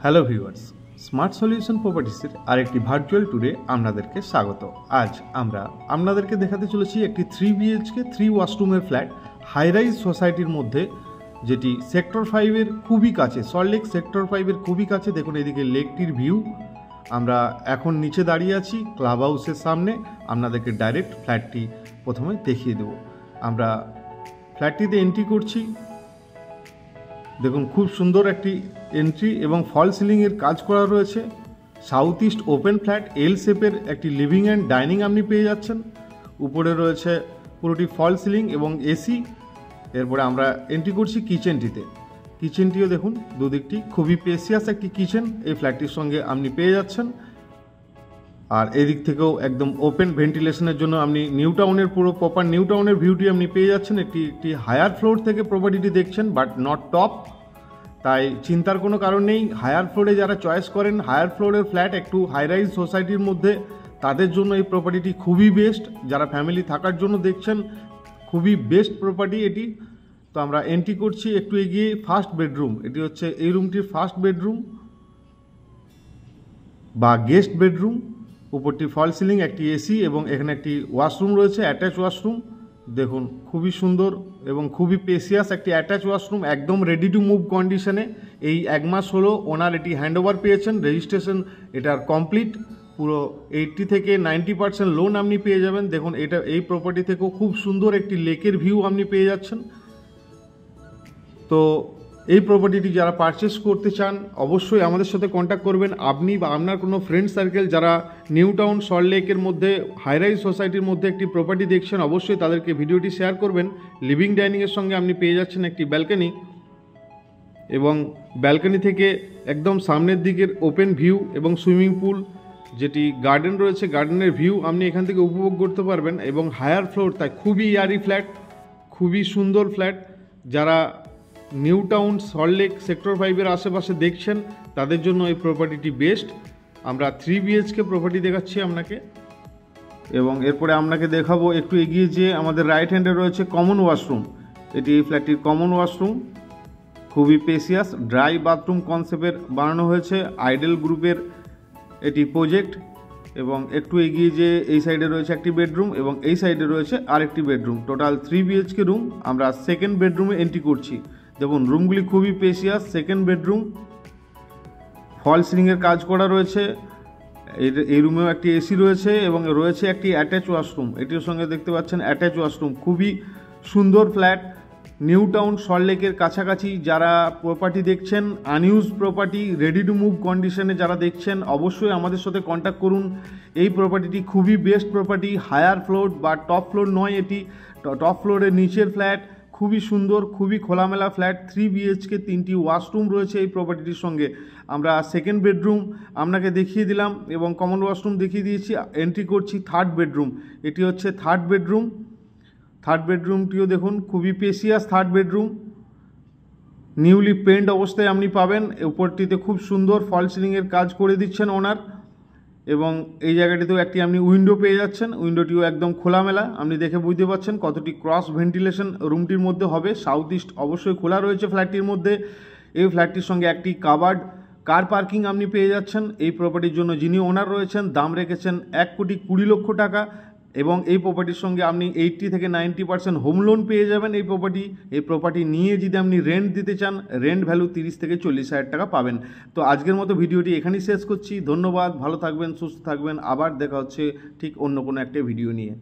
Hello viewers, smart solution প্রপার্টিসের আরেকটি virtual ট্যুরে আপনাদেরকে স্বাগত। আজ আমরা আপনাদেরকে দেখাতে চলেছি একটি 3 BHK 3 ওয়াশরুমের ফ্ল্যাট হাই রাইজ সোসাইটির মধ্যে, যেটি সেক্টর 5-এর খুবই কাছে, সল্টলেক সেক্টর 5-এর খুবই কাছে। দেখুন এদিকে লেকটির ভিউ। আমরা এখন নিচে দাঁড়িয়ে আছি ক্লাব হাউসের সামনে। আপনাদেরকে ডাইরেক্ট ফ্ল্যাটটি প্রথমে দেখিয়ে দেব। আমরা ফ্ল্যাটটিতে এন্ট্রি করছি। দেখুন খুব সুন্দর একটি এন্ট্রি এবং ফল সিলিংয়ের কাজ করা রয়েছে। সাউথ ইস্ট ওপেন ফ্ল্যাট, এল শেপের একটি লিভিং অ্যান্ড ডাইনিং আপনি পেয়ে যাচ্ছেন। উপরে রয়েছে পুরোটি ফল সিলিং এবং এসি। এরপরে আমরা এন্ট্রি করছি কিচেনটিতে। কিচেনটিও দেখুন দুদিকটি খুবই স্পেসিয়াস একটি কিচেন এই ফ্ল্যাটটির সঙ্গে আপনি পেয়ে যাচ্ছেন। আর এদিক থেকেও একদম ওপেন ভেন্টিলেশনের জন্য আপনি নিউ টাউনের পুরো প্রপার নিউ টাউনের ভিউটি আপনি পেয়ে যাচ্ছেন। একটি হায়ার ফ্লোর থেকে প্রপার্টিটি দেখছেন, বাট নট টপ, তাই চিন্তার কোনো কারণ নেই। হায়ার ফ্লোরে যারা চয়েস করেন হায়ার ফ্লোরের ফ্ল্যাট একটু হাই রাইজ সোসাইটির মধ্যে, তাদের জন্য এই প্রপার্টিটি খুবই বেস্ট। যারা ফ্যামিলি থাকার জন্য দেখছেন খুবই বেস্ট প্রপার্টি এটি। তো আমরা এন্ট্রি করছি একটু এগিয়ে। ফার্স্ট বেডরুম, এটি হচ্ছে এই রুমটির ফার্স্ট বেডরুম বা গেস্ট বেডরুম। উপরটি ফল সিলিং, একটি এসি এবং এখানে একটি ওয়াশরুম রয়েছে, অ্যাটাচ ওয়াশরুম। দেখুন খুবই সুন্দর এবং খুবই স্পেসিয়াস একটি অ্যাটাচ ওয়াশরুম, একদম রেডি টু মুভ কন্ডিশনে। এই 1 মাস হলো ওনার এটি হ্যান্ডওভার পেয়েছেন, রেজিস্ট্রেশন এটার কমপ্লিট। পুরো 80 থেকে 90% লোন আপনি পেয়ে যাবেন। দেখুন এই প্রপার্টি থেকেও খুব সুন্দর একটি লেকের ভিউ আপনি পেয়ে যাচ্ছেন। তো এই প্রপার্টিটি যারা পারচেস করতে চান অবশ্যই আমাদের সাথে কন্ট্যাক্ট করবেন। আপনি বা আপনার কোনো ফ্রেন্ড সার্কেল যারা নিউ টাউন সল্টলেকের মধ্যে হাই রাইজ সোসাইটির মধ্যে একটি প্রপার্টি দেখছেন, অবশ্যই তাদেরকে ভিডিওটি শেয়ার করবেন। লিভিং ডাইনিংয়ের সঙ্গে আপনি পেয়ে যাচ্ছেন একটি ব্যালকনি, এবং ব্যালকনি থেকে একদম সামনের দিকের ওপেন ভিউ এবং সুইমিং পুল, যেটি গার্ডেন রয়েছে, গার্ডেনের ভিউ আপনি এখান থেকে উপভোগ করতে পারবেন। এবং হায়ার ফ্লোর, তাই খুবই ইয়ারি ফ্ল্যাট, খুবই সুন্দর ফ্ল্যাট। যারা নিউ টাউন সল্টলেক সেক্টর 5-এর আশেপাশে দেখছেন তাদের জন্য এই প্রপার্টিটি বেস্ট। আমরা 3 BHK প্রপার্টি দেখাচ্ছি আপনাকে, এবং এরপরে আপনাকে দেখাবো একটু এগিয়ে যে আমাদের রাইট হ্যান্ডে রয়েছে কমন ওয়াশরুম। এটি এই ফ্ল্যাটটির কমন ওয়াশরুম, খুবই স্পেসিয়াস ড্রাই বাথরুম কনসেপ্টের বানানো হয়েছে, আইডেল গ্রুপের এটি প্রজেক্ট। এবং একটু এগিয়ে যে এই সাইডে রয়েছে একটি বেডরুম এবং এই সাইডে রয়েছে আরেকটি বেডরুম। Total 3 BHK room. আমরা সেকেন্ড বেডরুমে এন্ট্রি করছি। দেখুন রুমগুলি খুবই স্পেসিয়াস। সেকেন্ড বেডরুম, ফল সিলিংয়ের কাজ করা রয়েছে। এই রুমেও একটি এসি রয়েছে এবং রয়েছে একটি অ্যাটাচ ওয়াশরুম। এটির সঙ্গে দেখতে পাচ্ছেন অ্যাটাচ ওয়াশরুম। খুবই সুন্দর ফ্ল্যাট, নিউ টাউন সল্টলেকের কাছাকাছি। যারা প্রপার্টি দেখছেন, আনইউজ প্রপার্টি, রেডি টু মুভ কন্ডিশনে যারা দেখছেন, অবশ্যই আমাদের সাথে কন্ট্যাক্ট করুন। এই প্রপার্টিটি খুবই বেস্ট প্রপার্টি। হায়ার ফ্লোর বা টপ ফ্লোর নয়, এটি টপ ফ্লোরের নিচের ফ্ল্যাট। খুবই সুন্দর, খুবই খোলামেলা ফ্ল্যাট। 3 BHK 3টি ওয়াশরুম রয়েছে এই প্রপার্টিটির সঙ্গে। আমরা সেকেন্ড বেডরুম আপনাকে দেখিয়ে দিলাম এবং কমন ওয়াশরুম দেখিয়ে দিয়েছি। এন্ট্রি করছি থার্ড বেডরুম। এটি হচ্ছে থার্ড বেডরুম। থার্ড বেডরুমটিও দেখুন খুবই spacious third bedroom, newly paint অবস্থায় আপনি পাবেন। উপরটিতে খুব সুন্দর ফল সিলিংয়ের কাজ করে দিচ্ছেন ওনার, এবং এই জায়গাটিতেও একটি আপনি উইন্ডো পেয়ে যাচ্ছেন। উইন্ডোটিও একদম খোলামেলা, আপনি দেখে বুঝতে পারছেন কতটি ক্রস ভেন্টিলেশন রুমটির মধ্যে হবে। সাউথ ইস্ট অবশ্যই খোলা রয়েছে ফ্ল্যাটটির মধ্যে। এই ফ্ল্যাটটির সঙ্গে একটি কাভার্ড কার পার্কিং আপনি পেয়ে যাচ্ছেন। এই প্রপার্টির জন্য যিনি ওনার রয়েছেন দাম রেখেছেন 1,20,00,000 টাকা, এবং এই প্রপার্টির সঙ্গে আপনি 80 থেকে 90% হোম লোন পেয়ে যাবেন। এই প্রপার্টি নিয়ে যদি আপনি রেন্ট দিতে চান, রেন্ট ভ্যালু 30 থেকে 40,000 টাকা পাবেন। তো আজকের মতো ভিডিওটি এখানেই শেষ করছি। ধন্যবাদ, ভালো থাকবেন, সুস্থ থাকবেন। আবার দেখা হচ্ছে ঠিক অন্য কোনো একটা ভিডিও নিয়ে।